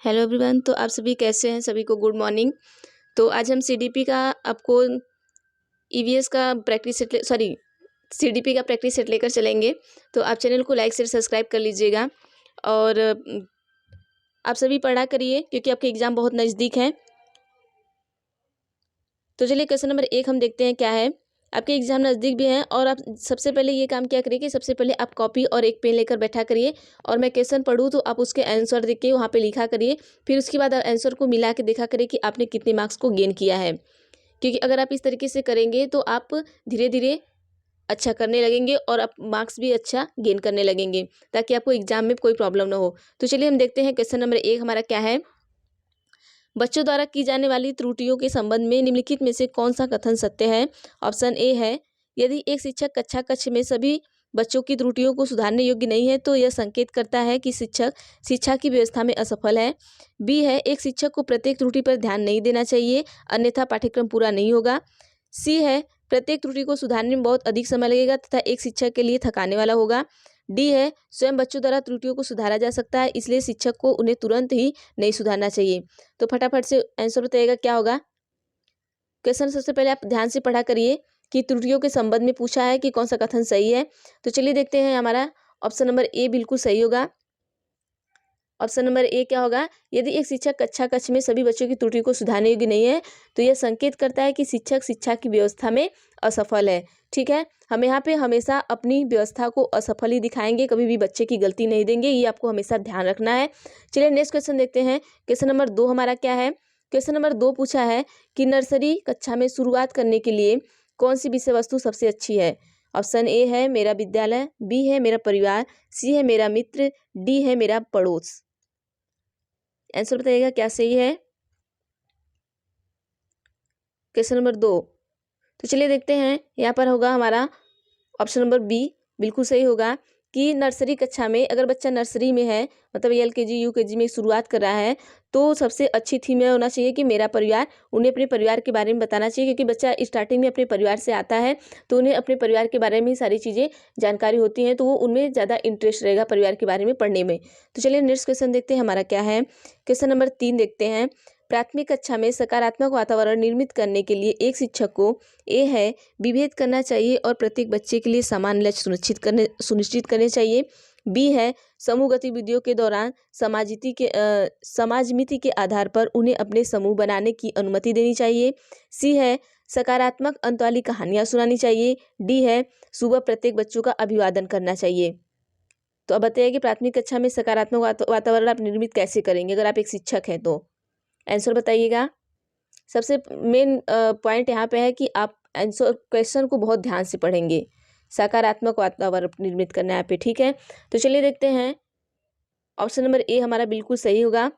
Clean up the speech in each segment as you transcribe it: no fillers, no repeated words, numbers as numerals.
Hello everyone. तो आप सभी कैसे हैं? सभी को गुड मॉर्निंग। तो आज हम सीडीपी का आपको ईवीएस का प्रैक्टिस सेट सीडीपी का प्रैक्टिस सेट लेकर चलेंगे। तो आप चैनल को लाइक शेयर सब्सक्राइब कर लीजिएगा और आप सभी पढ़ा करिए क्योंकि आपके एग्ज़ाम बहुत नज़दीक हैं। तो चलिए क्वेश्चन नंबर 1 हम देखते हैं क्या है। आपके एग्ज़ाम नज़दीक भी हैं और आप सबसे पहले ये काम क्या करिए कि सबसे पहले आप कॉपी और एक पेन लेकर बैठा करिए और मैं क्वेश्चन पढ़ूँ तो आप उसके आंसर देख के वहाँ पे लिखा करिए। फिर उसके बाद आप आंसर को मिला के देखा करिए कि आपने कितने मार्क्स को गेन किया है, क्योंकि अगर आप इस तरीके से करेंगे तो आप धीरे धीरे अच्छा करने लगेंगे और आप मार्क्स भी अच्छा गेन करने लगेंगे ताकि आपको एग्जाम में कोई प्रॉब्लम ना हो। तो चलिए हम देखते हैं क्वेश्चन नंबर 1 हमारा क्या है। बच्चों द्वारा की जाने वाली त्रुटियों के संबंध में निम्नलिखित में से कौन सा कथन सत्य है। ऑप्शन ए है, यदि एक शिक्षक कक्षा कक्ष में सभी बच्चों की त्रुटियों को सुधारने योग्य नहीं है तो यह संकेत करता है कि शिक्षक शिक्षा की व्यवस्था में असफल है। बी है, एक शिक्षक को प्रत्येक त्रुटि पर ध्यान नहीं देना चाहिए अन्यथा पाठ्यक्रम पूरा नहीं होगा। सी है, प्रत्येक त्रुटि को सुधारने में बहुत अधिक समय लगेगा तथा एक शिक्षक के लिए थकाने वाला होगा। डी है, स्वयं बच्चों द्वारा त्रुटियों को सुधारा जा सकता है इसलिए शिक्षक को उन्हें तुरंत ही नहीं सुधारना चाहिए। तो फटाफट से आंसर बताइएगा क्या होगा। क्वेश्चन सबसे पहले आप ध्यान से पढ़ा करिए कि त्रुटियों के संबंध में पूछा है कि कौन सा कथन सही है। तो चलिए देखते हैं, हमारा ऑप्शन नंबर ए बिल्कुल सही होगा। ऑप्शन नंबर ए क्या होगा, यदि एक शिक्षक कक्षा कक्ष में सभी बच्चों की त्रुटि को सुधारने योग्य नहीं है तो यह संकेत करता है कि शिक्षक शिक्षा की व्यवस्था में असफल है। ठीक है, हम यहाँ पे हमेशा अपनी व्यवस्था को असफल ही दिखाएंगे, कभी भी बच्चे की गलती नहीं देंगे, ये आपको हमेशा ध्यान रखना है। चलिए नेक्स्ट क्वेश्चन देखते हैं। क्वेश्चन नंबर 2 हमारा क्या है। क्वेश्चन नंबर 2 पूछा है कि नर्सरी कक्षा में शुरुआत करने के लिए कौन सी विषय वस्तु सबसे अच्छी है। ऑप्शन ए है मेरा विद्यालय, बी है मेरा परिवार, सी है मेरा मित्र, डी है मेरा पड़ोस। आंसर बताइएगा क्या सही है। क्वेश्चन नंबर 2, तो चलिए देखते हैं, यहाँ पर होगा हमारा ऑप्शन नंबर बी बिल्कुल सही होगा कि नर्सरी कक्षा में अगर बच्चा नर्सरी में है, मतलब एलकेजी यूकेजी में शुरुआत कर रहा है, तो सबसे अच्छी थीम में होना चाहिए कि मेरा परिवार। उन्हें अपने परिवार के बारे में बताना चाहिए क्योंकि बच्चा स्टार्टिंग में अपने परिवार से आता है तो उन्हें अपने परिवार के बारे में ही सारी चीज़ें जानकारी होती हैं, तो वो उनमें ज़्यादा इंटरेस्ट रहेगा परिवार के बारे में पढ़ने में। तो चलिए नेक्स्ट क्वेश्चन देखते हैं हमारा क्या है। क्वेश्चन नंबर 3 देखते हैं। प्राथमिक कक्षा में सकारात्मक वातावरण निर्मित करने के लिए एक शिक्षक को ए है विभेद करना चाहिए और प्रत्येक बच्चे के लिए समान लक्ष्य सुनिश्चित करने चाहिए। बी है, समूह गतिविधियों के दौरान समाजमिति के आधार पर उन्हें अपने समूह बनाने की अनुमति देनी चाहिए। सी है, सकारात्मक अंत वाली कहानियाँ सुनानी चाहिए। डी है, सुबह प्रत्येक बच्चों का अभिवादन करना चाहिए। तो अब बताइए कि प्राथमिक कक्षा में सकारात्मक वातावरण आप निर्मित कैसे करेंगे अगर आप एक शिक्षक हैं तो। आंसर बताइएगा। सबसे मेन पॉइंट यहाँ पे है कि आप आंसर क्वेश्चन को बहुत ध्यान से पढ़ेंगे। सकारात्मक वातावरण निर्मित करना है यहाँ पे। ठीक है, तो चलिए देखते हैं, ऑप्शन नंबर ए हमारा बिल्कुल सही होगा।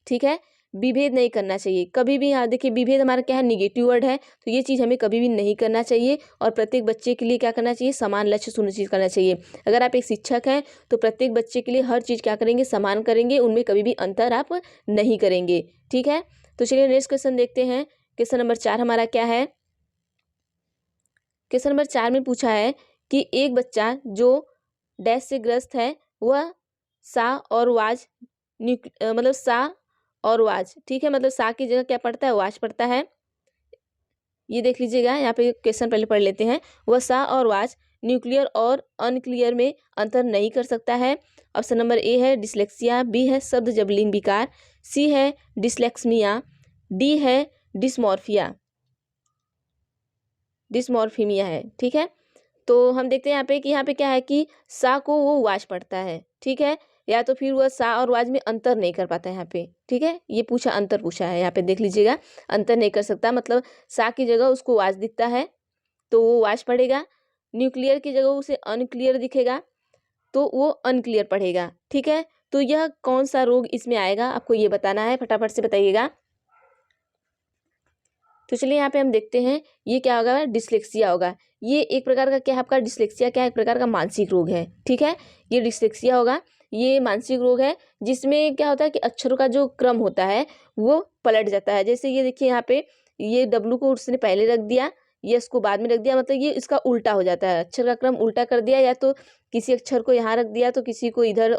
ठीक है, विभेद नहीं करना चाहिए कभी भी। यहाँ देखिए, विभेद हमारा क्या है, निगेटिव वर्ड है, तो ये चीज़ हमें कभी भी नहीं करना चाहिए और प्रत्येक बच्चे के लिए क्या करना चाहिए, समान लक्ष्य सुनिश्चित करना चाहिए। अगर आप एक शिक्षक हैं तो प्रत्येक बच्चे के लिए हर चीज़ क्या करेंगे, समान करेंगे, उनमें कभी भी अंतर आप नहीं करेंगे। ठीक है, तो चलिए नेक्स्ट क्वेश्चन देखते हैं। क्वेश्चन नंबर 4 हमारा क्या है। क्वेश्चन नंबर 4 में पूछा है कि एक बच्चा जो डैश से ग्रस्त है वह सा और वाज मतलब सा और वाज, ठीक है, मतलब सा की जगह क्या पढ़ता है, वाज पढ़ता है। ये देख लीजिएगा, यहाँ पे क्वेश्चन पहले पढ़ लेते हैं। वह सा और वाज न्यूक्लियर और अनक्लियर में अंतर नहीं कर सकता है। ऑप्शन नंबर ए है डिसलेक्सिया, बी है शब्द जबलिंग विकार, सी है डिसलेक्समिया, डी है डिसमॉर्फिमिया है। ठीक है, तो हम देखते हैं यहाँ पे क्या है कि सा को वो वाज पढ़ता है। ठीक है, या तो फिर वह सा और वाज में अंतर नहीं कर पाता है यहाँ पे। ठीक है, ये पूछा, अंतर पूछा है, यहाँ पे देख लीजिएगा, अंतर नहीं कर सकता मतलब सा की जगह उसको वाज दिखता है तो वो वाज पढ़ेगा, न्यूक्लियर की जगह उसे अनक्लियर दिखेगा तो वो अनक्लियर पढ़ेगा। ठीक है, तो यह कौन सा रोग इसमें आएगा आपको ये बताना है, फटाफट से बताइएगा। तो चलिए यहाँ पे हम देखते हैं, ये क्या होगा, डिसलेक्सिया होगा। ये एक प्रकार का क्या है आपका, डिसलेक्सिया क्या है, एक प्रकार का मानसिक रोग है। ठीक है, ये डिसलेक्सिया होगा, ये मानसिक रोग है जिसमें क्या होता है कि अक्षरों का जो क्रम होता है वो पलट जाता है। जैसे ये देखिए, यहाँ पे ये डब्लू को उसने पहले रख दिया, यस को बाद में रख दिया, मतलब ये इसका उल्टा हो जाता है, अक्षर का क्रम उल्टा कर दिया, या तो किसी अक्षर को यहाँ रख दिया तो किसी को इधर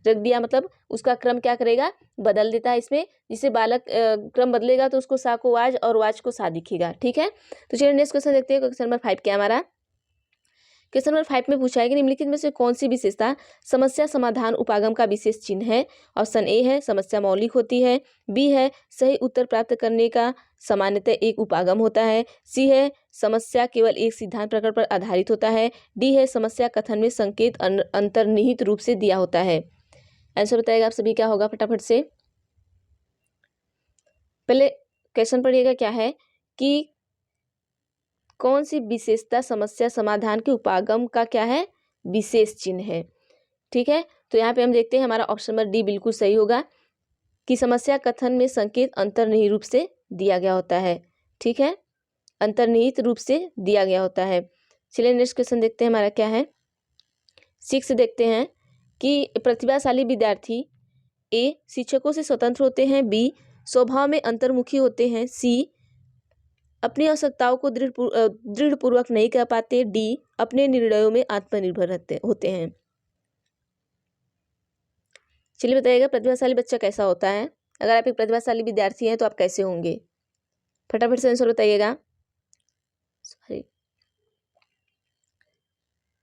रख दिया, मतलब उसका क्रम क्या करेगा, बदल देता है इसमें। जिससे बालक क्रम बदलेगा तो उसको सा को वाज और वाज को सा दिखेगा। ठीक है, तो चलिए नेक्स्ट क्वेश्चन देखते हैं। क्वेश्चन नंबर 5 क्या हमारा, क्वेश्चन नंबर 5 में पूछा है कि निम्नलिखित में से कौन सी विशेषता समस्या समाधान उपागम का विशेष चिन्ह है। ऑप्शन ए है समस्या मौलिक होती है, बी है सही उत्तर प्राप्त करने का सामान्यतः एक उपागम होता है, सी है समस्या केवल एक सिद्धांत प्रकरण पर आधारित होता है, डी है समस्या कथन में संकेत अंतर्निहित रूप से दिया होता है। आंसर बताएगा आप सभी क्या होगा फटाफट से। पहले क्वेश्चन पढ़िएगा क्या है कि कौन सी विशेषता समस्या समाधान के उपागम का क्या है, विशेष चिन्ह है। ठीक है, तो यहाँ पे हम देखते हैं हमारा ऑप्शन नंबर डी बिल्कुल सही होगा कि समस्या कथन में संकेत अंतर्निहित रूप से दिया गया होता है। ठीक है, अंतर्निहित रूप से दिया गया होता है। चलिए नेक्स्ट क्वेश्चन देखते हैं हमारा क्या है। 6 देखते हैं कि प्रतिभाशाली विद्यार्थी ए शिक्षकों से स्वतंत्र होते हैं, बी स्वभाव में अंतर्मुखी होते हैं, सी अपनी आवश्यकताओं को दृढ़ पूर्वक नहीं कर पाते, डी अपने निर्णयों में आत्मनिर्भर होते हैं। चलिए बताइएगा प्रतिभाशाली बच्चा कैसा होता है। अगर आप एक प्रतिभाशाली विद्यार्थी हैं तो आप कैसे होंगे, फटाफट से आंसर बताइएगा। सॉरी,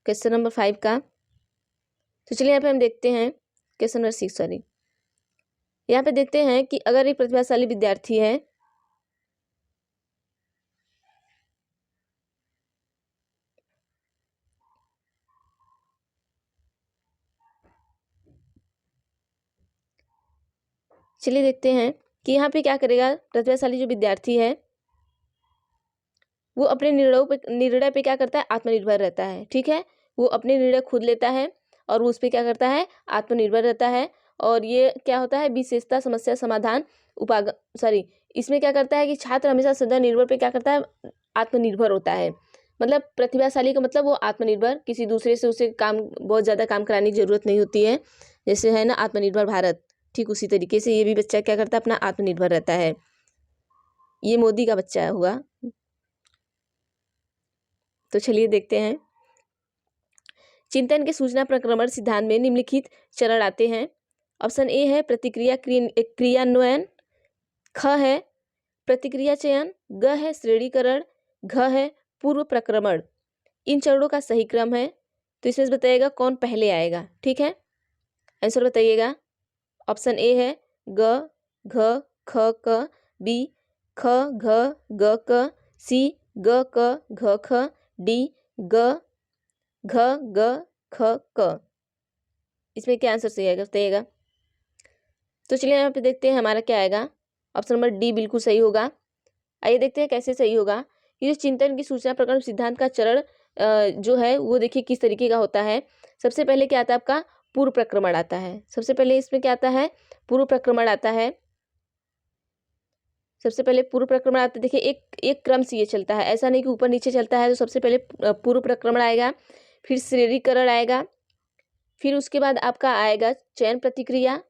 क्वेश्चन नंबर 5 का। तो चलिए यहाँ पे हम देखते हैं क्वेश्चन नंबर 6, सॉरी, यहाँ पे देखते हैं कि अगर एक प्रतिभाशाली विद्यार्थी है चलिए देखते हैं कि यहाँ पे क्या करेगा। प्रतिभाशाली जो विद्यार्थी है वो अपने निर्णय पे क्या करता है, आत्मनिर्भर रहता है। ठीक है, वो अपने निर्णय खुद लेता है और वो उस पर क्या करता है, आत्मनिर्भर रहता है। और ये क्या होता है, विशेषता समस्या समाधान इसमें क्या करता है कि छात्र हमेशा सदा निर्भर पे क्या करता है, आत्मनिर्भर होता है। मतलब प्रतिभाशाली का मतलब वो आत्मनिर्भर, किसी दूसरे से उसे काम बहुत ज़्यादा काम कराने की जरूरत नहीं होती है, जैसे है ना आत्मनिर्भर भारत, ठीक उसी तरीके से ये भी बच्चा क्या करता है, अपना आत्मनिर्भर रहता है। ये मोदी का बच्चा हुआ। तो चलिए देखते हैं, चिंतन के सूचना प्रक्रमण सिद्धांत में निम्नलिखित चरण आते हैं। ऑप्शन ए है प्रतिक्रिया क्रियान्वयन, ख है प्रतिक्रिया चयन, ग है श्रेणीकरण, घ है पूर्व प्रक्रमण। इन चरणों का सही क्रम है, तो इसमें बताइएगा कौन पहले आएगा। ठीक है, आंसर बताइएगा। ऑप्शन ए है ग घ ख क, बी ख घ ग क, सी ग क घ ख, डी ग घ ग ख क। इसमें क्या आंसर सही आएगा बताइएगा। तो चलिए यहाँ पे देखते हैं हमारा क्या आएगा। ऑप्शन नंबर डी बिल्कुल सही होगा। आइए देखते हैं कैसे सही होगा। ये चिंतन की सूचना प्रकरण सिद्धांत का चरण जो है वो देखिए किस तरीके का होता है। सबसे पहले क्या आता है आपका, पूर्व प्रक्रमण आता है। सबसे पहले इसमें क्या आता है, पूर्व प्रक्रमण आता है। सबसे पहले पूर्व प्रक्रमण आता है। देखिए एक क्रम से ये चलता है, ऐसा नहीं कि ऊपर नीचे चलता है। तो सबसे पहले पूर्व प्रक्रमण आएगा, फिर श्रेणीकरण आएगा, फिर उसके बाद आपका आएगा चयन प्रतिक्रिया।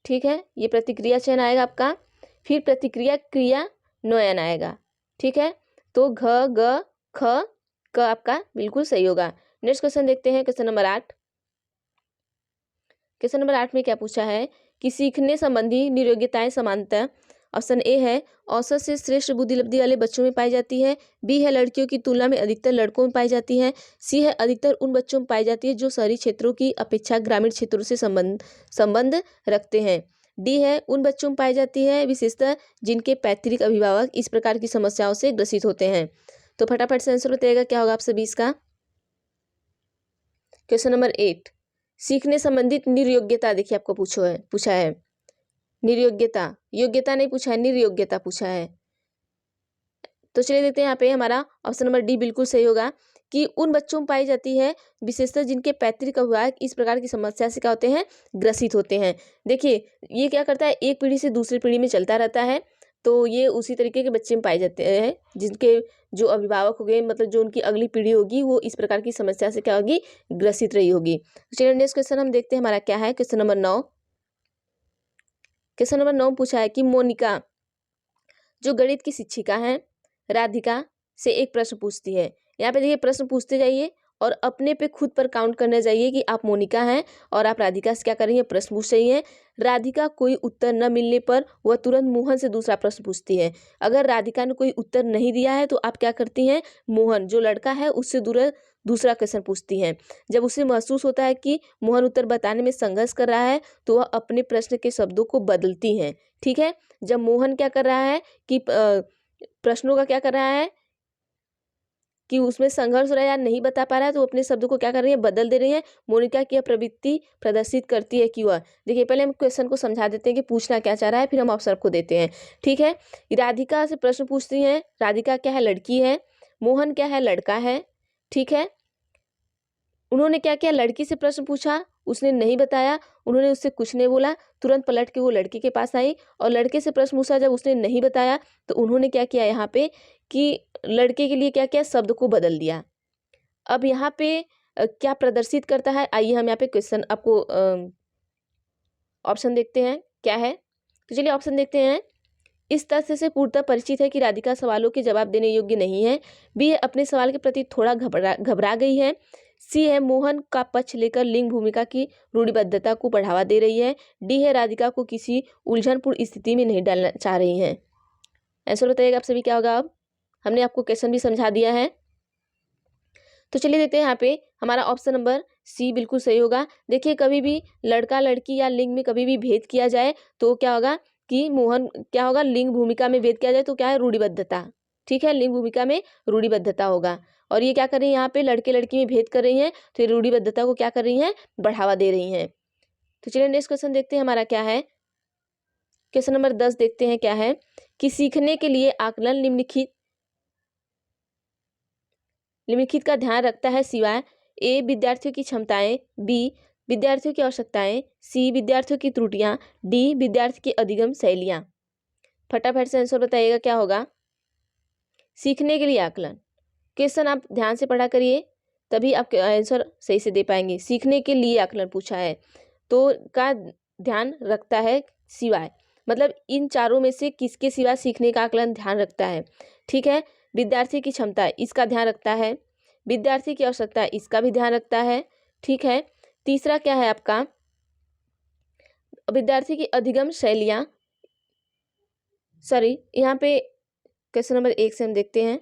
ठीक है, ये प्रतिक्रिया चयन आएगा आपका, फिर प्रतिक्रिया क्रियान्वयन आएगा। ठीक है, तो घ ग ख क आपका बिल्कुल सही होगा। नेक्स्ट क्वेश्चन देखते हैं, क्वेश्चन नंबर 8। क्वेश्चन नंबर 8 में क्या पूछा है कि सीखने संबंधी नियोग्यताएं समानता। ऑप्शन ए है औसत से श्रेष्ठ बुद्धिलब्धि वाले बच्चों में पाई जाती है, बी है लड़कियों की तुलना में अधिकतर लड़कों में पाई जाती है, सी है अधिकतर उन बच्चों में पाई जाती है जो शहरी क्षेत्रों की अपेक्षा ग्रामीण क्षेत्रों से संबंध रखते हैं, डी है उन बच्चों में पाई जाती है विशेषतः जिनके पैतृक अभिभावक इस प्रकार की समस्याओं से ग्रसित होते हैं। तो फटाफट से आंसर बताइएगा क्या होगा आप सभी इसका। क्वेश्चन नंबर 8, सीखने संबंधित निर्योग्यता देखिए आपको पूछा है। निर्योग्यता, योग्यता नहीं पूछा है, निर्योग्यता पूछा है। तो चलिए देखते हैं यहाँ पे हमारा ऑप्शन नंबर डी बिल्कुल सही होगा कि उन बच्चों में पाई जाती है विशेषतः जिनके पैतृक अभिभावक इस प्रकार की समस्या से क्या होते हैं, ग्रसित होते हैं। देखिए ये क्या करता है, एक पीढ़ी से दूसरी पीढ़ी में चलता रहता है। तो ये उसी तरीके के बच्चे में पाए जाते हैं जिनके जो अभिभावक हो गए, मतलब जो उनकी अगली पीढ़ी होगी वो इस प्रकार की समस्या से क्या होगी, ग्रसित रही होगी। चलिए नेक्स्ट क्वेश्चन हम देखते हैं हमारा क्या है। Question number 9। क्वेश्चन नंबर 9 पूछा है कि मोनिका जो गणित की शिक्षिका है राधिका से एक प्रश्न पूछती है। यहाँ पे देखिए प्रश्न पूछते जाइए और अपने पे खुद पर काउंट करने जाइए कि आप मोनिका हैं और आप राधिका से क्या कर रही हैं, प्रश्न पूछ रही हैं। राधिका कोई उत्तर न मिलने पर वह तुरंत मोहन से दूसरा प्रश्न पूछती है। अगर राधिका ने कोई उत्तर नहीं दिया है तो आप क्या करती हैं, मोहन जो लड़का है उससे दूसरा क्वेश्चन पूछती हैं। जब उसे महसूस होता है कि मोहन उत्तर बताने में संघर्ष कर रहा है तो वह अपने प्रश्न के शब्दों को बदलती हैं। ठीक है, जब मोहन क्या कर रहा है कि प्रश्नों का क्या कर रहा है कि उसमें संघर्ष हो रहा है या नहीं बता पा रहा है तो अपने शब्दों को क्या कर रही है, बदल दे रही है। मोनिका की यह प्रवृत्ति प्रदर्शित करती है कि वह, देखिए पहले हम क्वेश्चन को समझा देते हैं कि पूछना क्या चाह रहा है, फिर हम ऑप्शन को देते हैं। ठीक है, राधिका से प्रश्न पूछती हैं। राधिका क्या है, लड़की है। मोहन क्या है, लड़का है। ठीक है, उन्होंने क्या किया, लड़की से प्रश्न पूछा, उसने नहीं बताया, उन्होंने उससे कुछ नहीं बोला, तुरंत पलट के वो लड़के के पास आई और लड़के से प्रश्न पूछा, जब उसने नहीं बताया तो उन्होंने क्या किया यहाँ पे कि लड़के के लिए क्या किया, शब्द को बदल दिया। अब यहाँ पे क्या प्रदर्शित करता है, आइए हम यहाँ पे क्वेश्चन आपको ऑप्शन देखते हैं क्या है। तो चलिए ऑप्शन देखते हैं। इस तथ्य से पूर्णतः परिचित है कि राधिका सवालों के जवाब देने योग्य नहीं है। बी है, अपने सवाल के प्रति थोड़ा घबरा गई है। सी है, मोहन का पक्ष लेकर लिंग भूमिका की रूढ़िबद्धता को बढ़ावा दे रही है। डी है, राधिका को किसी उलझनपूर्ण स्थिति में नहीं डालना चाह रही हैं। आंसर बताइएगा आप सभी क्या होगा। अब हमने आपको क्वेश्चन भी समझा दिया है, तो चलिए देखते हैं यहाँ पे हमारा ऑप्शन नंबर सी बिल्कुल सही होगा। देखिए कभी भी लड़का लड़की या लिंग में कभी भी भेद किया जाए तो क्या होगा कि मोहन क्या होगा, लिंग भूमिका में भेद किया जाए तो क्या है, रूढ़िबद्धता। ठीक है, लिंग भूमिका में रूढ़िबद्धता होगा। और ये क्या कर रही है, यहाँ पे लड़के लड़की में भेद कर रही हैं तो ये रूढ़िबद्धता को क्या कर रही हैं, बढ़ावा दे रही हैं। तो चलिए नेक्स्ट क्वेश्चन देखते हैं हमारा क्या है। क्वेश्चन नंबर 10 देखते हैं क्या है कि सीखने के लिए आकलन निम्नलिखित का ध्यान रखता है सिवाय ए, विद्यार्थियों की क्षमताएं, बी, विद्यार्थियों की आवश्यकताएं, सी, विद्यार्थियों की त्रुटियां, डी, विद्यार्थी की अधिगम शैलियां। फटाफट से आंसर बताइएगा क्या होगा। सीखने के लिए आकलन, क्वेश्चन आप ध्यान से पढ़ा करिए तभी आप आंसर सही से दे पाएंगे। सीखने के लिए आकलन पूछा है तो का ध्यान रखता है सिवाय, मतलब इन चारों में से किसके सिवा सीखने का आकलन ध्यान रखता है। ठीक है, विद्यार्थी की क्षमता इसका ध्यान रखता है, विद्यार्थी की आवश्यकता इसका भी ध्यान रखता है। ठीक है, तीसरा क्या है आपका, विद्यार्थी की अधिगम शैलियाँ, सॉरी यहाँ पे क्वेश्चन नंबर 1 से हम देखते हैं।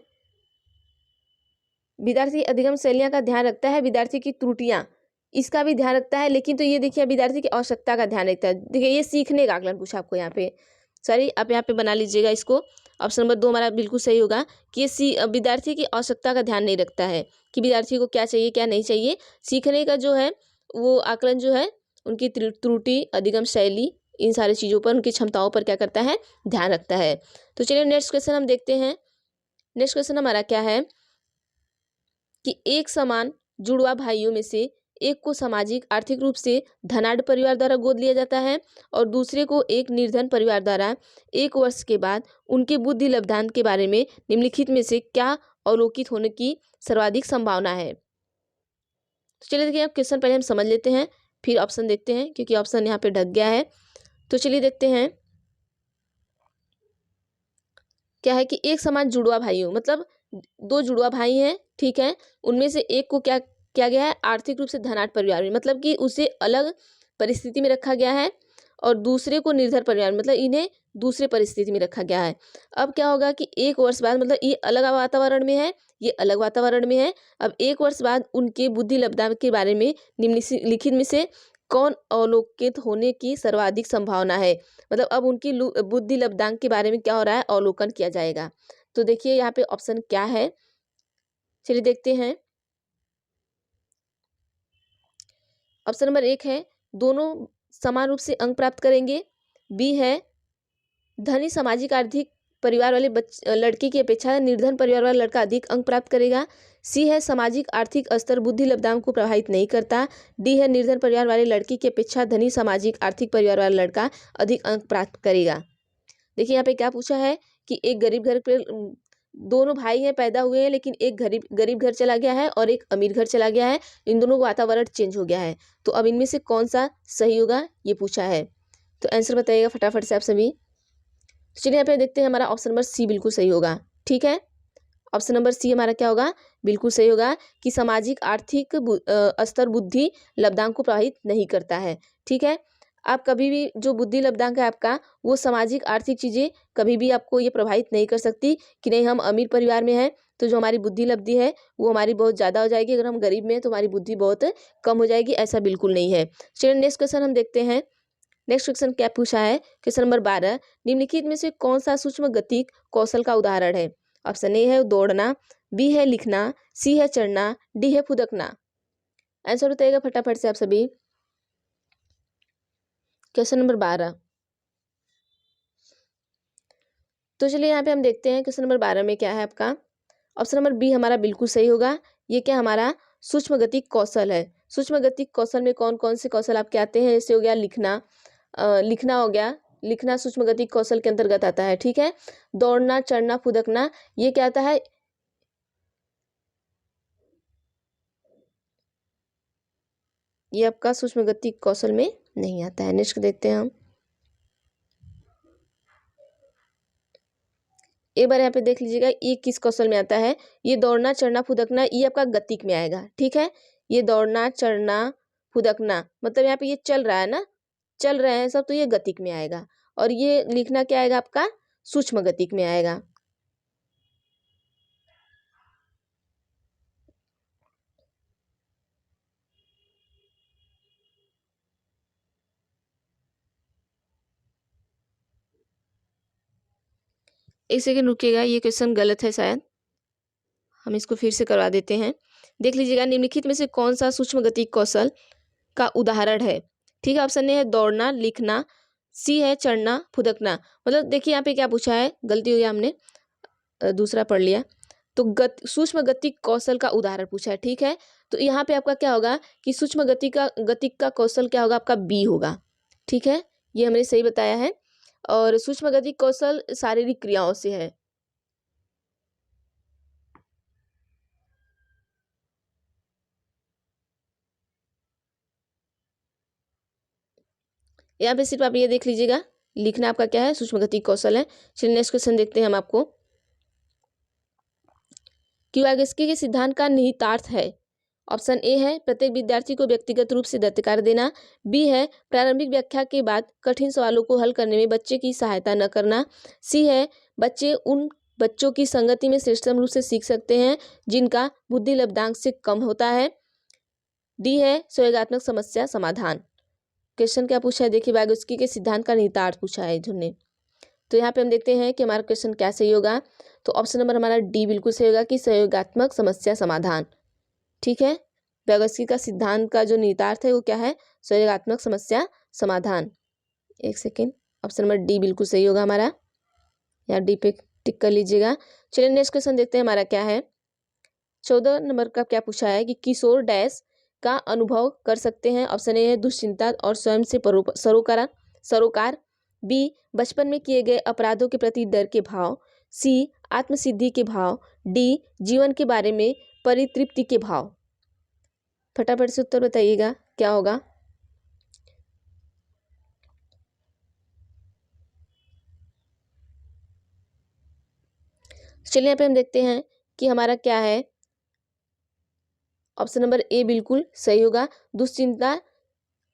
विद्यार्थी की अधिगम शैलियाँ का ध्यान रखता है, विद्यार्थी की त्रुटियाँ इसका भी ध्यान रखता है, लेकिन तो ये देखिए विद्यार्थी की आवश्यकता का ध्यान रखता है। देखिए ये सीखने का आकलन पूछा आपको यहाँ पे, सॉरी आप यहाँ पे बना लीजिएगा इसको। ऑप्शन नंबर 2 हमारा बिल्कुल सही होगा कि ये विद्यार्थी की आवश्यकता का ध्यान नहीं रखता है कि विद्यार्थी को क्या चाहिए क्या नहीं चाहिए। सीखने का जो है वो आकलन जो है उनकी त्रुटि, अधिगम शैली, इन सारी चीज़ों पर, उनकी क्षमताओं पर क्या करता है, ध्यान रखता है। तो चलिए नेक्स्ट क्वेश्चन हम देखते हैं। नेक्स्ट क्वेश्चन हमारा क्या है कि एक समान जुड़वा भाइयों में से एक को सामाजिक आर्थिक रूप से धनाढ़ परिवार द्वारा गोद लिया जाता है और दूसरे को एक निर्धन परिवार द्वारा। 1 वर्ष के बाद उनके बुद्धि लब्धांत के बारे में निम्नलिखित में से क्या अवलोकित होने की सर्वाधिक संभावना है। तो चलिए देखिए अब क्वेश्चन पहले हम समझ लेते हैं फिर ऑप्शन देखते हैं क्योंकि ऑप्शन यहाँ पे ढक गया है। तो चलिए देखते हैं क्या है कि एक समान जुड़वा भाइयों, मतलब 2 जुड़वा भाई हैं। ठीक है, उनमें से एक को क्या किया गया है, आर्थिक रूप से धनाढ़ परिवार में, मतलब कि उसे अलग परिस्थिति में रखा गया है और दूसरे को निर्धन परिवार में, मतलब इन्हें दूसरे परिस्थिति में रखा गया है। अब क्या होगा कि 1 वर्ष बाद, मतलब ये अलग वातावरण में है, ये अलग वातावरण में है। अब 1 वर्ष बाद उनके बुद्धि लब्धांत के बारे में निम्नलिखित में से कौन अवलोकित होने की सर्वाधिक संभावना है, मतलब अब उनकी बुद्धि लब्धांत के बारे में क्या हो रहा है, अवलोकन किया जाएगा। तो देखिए यहाँ पे ऑप्शन क्या है, चलिए देखते हैं। ऑप्शन नंबर 1 है दोनों समान रूप से अंक प्राप्त करेंगे। बी है धनी सामाजिक आर्थिक परिवार वाले लड़के की अपेक्षा निर्धन परिवार वाला लड़का अधिक अंक प्राप्त करेगा। सी है सामाजिक आर्थिक स्तर बुद्धि लब्धांत को प्रभावित नहीं करता। डी है निर्धन परिवार वाले लड़की की अपेक्षा धनी सामाजिक आर्थिक परिवार वाला लड़का अधिक अंक प्राप्त करेगा। देखिए यहाँ पे क्या पूछा है कि एक गरीब घर पे दोनों भाई हैं, पैदा हुए हैं, लेकिन एक गरीब घर चला गया है और एक अमीर घर चला गया है। इन दोनों का वातावरण चेंज हो गया है, तो अब इनमें से कौन सा सही होगा ये पूछा है। तो आंसर बताइएगा फटाफट से आप सभी। चलिए यहाँ पे देखते हैं, हमारा ऑप्शन नंबर सी बिल्कुल सही होगा। ठीक है, ऑप्शन नंबर सी हमारा क्या होगा, बिल्कुल सही होगा कि सामाजिक आर्थिक स्तर बुद्धि लब्धांक को प्रभावित नहीं करता है। ठीक है, आप कभी भी जो बुद्धि लब्धांक है आपका, वो सामाजिक आर्थिक चीज़ें कभी भी आपको ये प्रभावित नहीं कर सकती कि नहीं हम अमीर परिवार में हैं तो जो हमारी बुद्धि लब्धि है वो हमारी बहुत ज़्यादा हो जाएगी, अगर हम गरीब में हैं तो हमारी बुद्धि बहुत कम हो जाएगी, ऐसा बिल्कुल नहीं है। चलिए नेक्स्ट क्वेश्चन हम देखते हैं। नेक्स्ट क्वेश्चन क्या पूछा है, क्वेश्चन नंबर 12, निम्नलिखित में से कौन सा सूक्ष्म गतिक कौशल का उदाहरण है। ऑप्शन ए है दौड़ना, बी है लिखना, सी है चढ़ना, डी है फुदकना। आंसर बताइएगा फटाफट से आप सभी। क्वेश्चन नंबर 12, तो चलिए यहाँ पे हम देखते हैं क्वेश्चन नंबर 12 में क्या है आपका। ऑप्शन नंबर बी हमारा बिल्कुल सही होगा। ये क्या हमारा सूक्ष्म गतिक कौशल है। सूक्ष्म गतिक कौशल में कौन कौन से कौशल आपके आते हैं, जैसे हो गया लिखना, लिखना हो गया, लिखना सूक्ष्म गतिक कौशल के अंतर्गत आता है। ठीक है, दौड़ना, चढ़ना, फुदकना ये क्या आता है, ये आपका सूक्ष्म गतिक कौशल में नहीं आता है। नेक्स्ट देखते हैं हम, एक बार यहाँ पे देख लीजिएगा ये किस कौशल में आता है। ये दौड़ना, चढ़ना, फुदकना ये आपका गतिक में आएगा। ठीक है, ये दौड़ना, चढ़ना, फुदकना मतलब यहाँ पे ये चल रहा है ना, चल रहे हैं सब, तो ये गतिक में आएगा। और ये लिखना क्या आएगा आपका, सूक्ष्म गतिक में आएगा। एक सेकेंड रुकिएगा, ये क्वेश्चन गलत है शायद, हम इसको फिर से करवा देते हैं। देख लीजिएगा, निम्नलिखित में से कौन सा सूक्ष्म गतिक कौशल का उदाहरण है। ठीक है, ऑप्शन ए है दौड़ना, लिखना, सी है चढ़ना, फुदकना। मतलब देखिए यहाँ पे क्या पूछा है, गलती हो गया, हमने दूसरा पढ़ लिया। तो सूक्ष्म गतिक कौशल का उदाहरण पूछा है। ठीक है, तो यहाँ पे आपका क्या होगा कि सूक्ष्म गतिक का कौशल क्या होगा आपका, बी होगा। ठीक है, ये हमने सही बताया है। और सूक्ष्म गतिक कौशल शारीरिक क्रियाओं से है। यहाँ पे सिर्फ आप ये देख लीजिएगा, लिखना आपका क्या है, सूक्ष्म गतिक कौशल है। चलिए नेक्स्ट क्वेश्चन देखते हैं हम आपको। क्यूआगस्की के सिद्धांत का निहितार्थ है। ऑप्शन ए है प्रत्येक विद्यार्थी को व्यक्तिगत रूप से दैत्य कार्य देना, बी है प्रारंभिक व्याख्या के बाद कठिन सवालों को हल करने में बच्चे की सहायता न करना, सी है बच्चे उन बच्चों की संगति में श्रेष्ठतम रूप से सीख सकते हैं जिनका बुद्धि लब्धांक से कम होता है, डी है सहयोगात्मक समस्या समाधान। क्वेश्चन क्या पूछा है, देखिए वाइगोत्स्की के सिद्धांत का निहितार्थ पूछा है इन्होंने। तो यहाँ पे हम देखते हैं कि हमारा क्वेश्चन क्या सही होगा। तो ऑप्शन नंबर हमारा डी बिल्कुल सही होगा कि सहयोगात्मक समस्या समाधान। ठीक है, वाइगोत्स्की का सिद्धांत का जो निहितार्थ है वो क्या है, सहयोगात्मक समस्या समाधान। एक सेकेंड, ऑप्शन नंबर डी बिल्कुल सही होगा हमारा, यहाँ डी पे टिक कर लीजिएगा। चलिए नेक्स्ट क्वेश्चन देखते हैं हमारा क्या है। 14 नंबर का क्या पूछा है कि किशोर डैश का अनुभव कर सकते हैं। ऑप्शन ए है दुश्चिंता और स्वयं से सरोकार, बी बचपन में किए गए अपराधों के प्रति डर के भाव, सी आत्मसिद्धि के भाव, डी जीवन के बारे में परितृप्ति के भाव। फटाफट से उत्तर बताइएगा क्या होगा। चलिए यहाँ पे हम देखते हैं कि हमारा क्या है। ऑप्शन नंबर ए बिल्कुल सही होगा, दुश्चिंता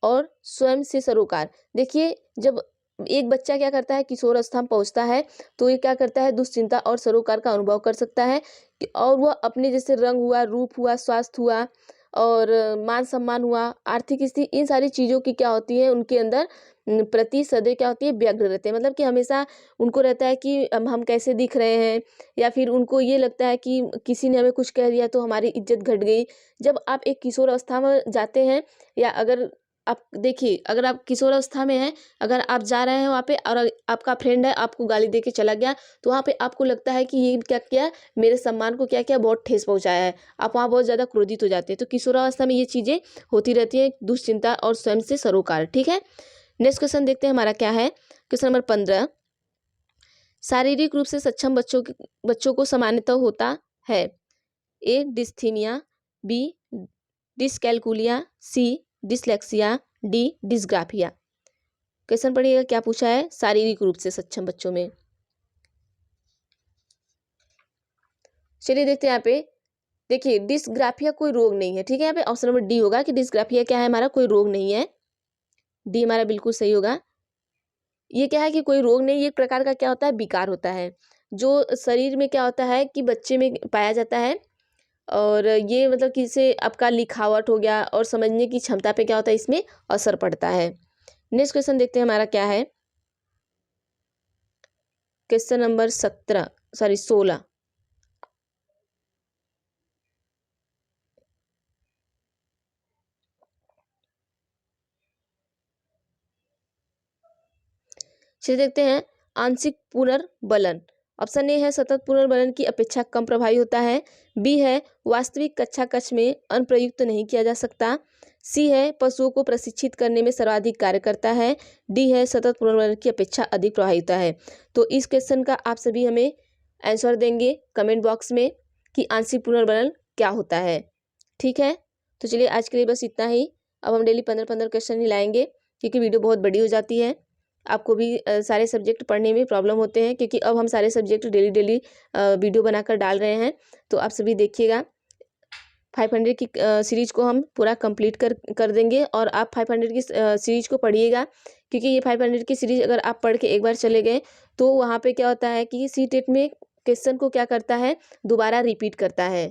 और स्वयं से सरोकार। देखिए जब एक बच्चा क्या करता है, किशोर अवस्था में पहुंचता है तो ये क्या करता है, दुश्चिंता और सरोकार का अनुभव कर सकता है और वह अपने जैसे रंग हुआ, रूप हुआ, स्वास्थ्य हुआ और मान सम्मान हुआ, आर्थिक स्थिति, इन सारी चीज़ों की क्या होती है उनके अंदर प्रति सदैव क्या होती है, व्यग्र रहते हैं। मतलब कि हमेशा उनको रहता है कि हम कैसे दिख रहे हैं, या फिर उनको ये लगता है कि किसी ने हमें कुछ कह दिया तो हमारी इज्जत घट गई। जब आप एक किशोर अवस्था में जाते हैं, या अगर आप देखिए अगर आप किशोर अवस्था में हैं, अगर आप जा रहे हैं वहाँ पे और आपका फ्रेंड है आपको गाली दे के चला गया, तो वहाँ पे आपको लगता है कि ये क्या किया, मेरे सम्मान को क्या किया, बहुत ठेस पहुँचाया है, आप वहाँ बहुत ज़्यादा क्रोधित हो जाते हैं। तो किशोरावस्था में ये चीज़ें होती रहती हैं, दुश्चिंता और स्वयं से सरोकार। ठीक है, नेक्स्ट क्वेश्चन देखते हैं हमारा क्या है। क्वेश्चन नंबर 15, शारीरिक रूप से सक्षम बच्चों को सामान्यतः होता है, ए डिस्थीनिया, बी डिसकैलकुलिया, सी डिसलेक्सिया, डी डिसग्राफिया। क्वेश्चन पढ़िएगा क्या पूछा है, शारीरिक रूप से सक्षम बच्चों में। चलिए देखते हैं यहाँ पे। देखिए डिस्ग्राफिया कोई रोग नहीं है, ठीक है। यहाँ पे ऑप्शन नंबर डी होगा कि डिस्ग्राफिया क्या है हमारा, कोई रोग नहीं है। डी हमारा बिल्कुल सही होगा। ये क्या है कि कोई रोग नहीं, ये एक प्रकार का क्या होता है, विकार होता है, जो शरीर में क्या होता है कि बच्चे में पाया जाता है। और ये मतलब कि इससे आपका लिखावट हो गया और समझने की क्षमता पे क्या होता है, इसमें असर पड़ता है। नेक्स्ट क्वेश्चन देखते हैं हमारा क्या है। Question number 16। चलिए देखते हैं। आंशिक पुनर्बलन, ऑप्शन ए है सतत पुनर्बलन की अपेक्षा कम प्रभावी होता है। बी है वास्तविक कक्षा कक्ष में अनुप्रयुक्त नहीं किया जा सकता। सी है पशुओं को प्रशिक्षित करने में सर्वाधिक कार्य करता है। डी है सतत पुनर्बलन की अपेक्षा अधिक प्रभावी होता है। तो इस क्वेश्चन का आप सभी हमें आंसर देंगे कमेंट बॉक्स में कि आंशिक पुनर्बलन क्या होता है, ठीक है। तो चलिए आज के लिए बस इतना ही। अब हम डेली 15-15 क्वेश्चन ही लाएंगे, क्योंकि वीडियो बहुत बड़ी हो जाती है। आपको भी सारे सब्जेक्ट पढ़ने में प्रॉब्लम होते हैं, क्योंकि अब हम सारे सब्जेक्ट डेली डेली वीडियो बनाकर डाल रहे हैं। तो आप सभी देखिएगा। 500 की सीरीज को हम पूरा कंप्लीट कर देंगे, और आप 500 की सीरीज को पढ़िएगा, क्योंकि ये 500 की सीरीज अगर आप पढ़ के एक बार चले गए तो वहाँ पे क्या होता है कि सीटेट में क्वेश्चन को क्या करता है, दोबारा रिपीट करता है।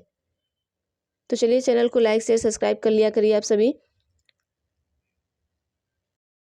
तो चलिए चैनल को लाइक शेयर सब्सक्राइब कर लिया करिए आप सभी।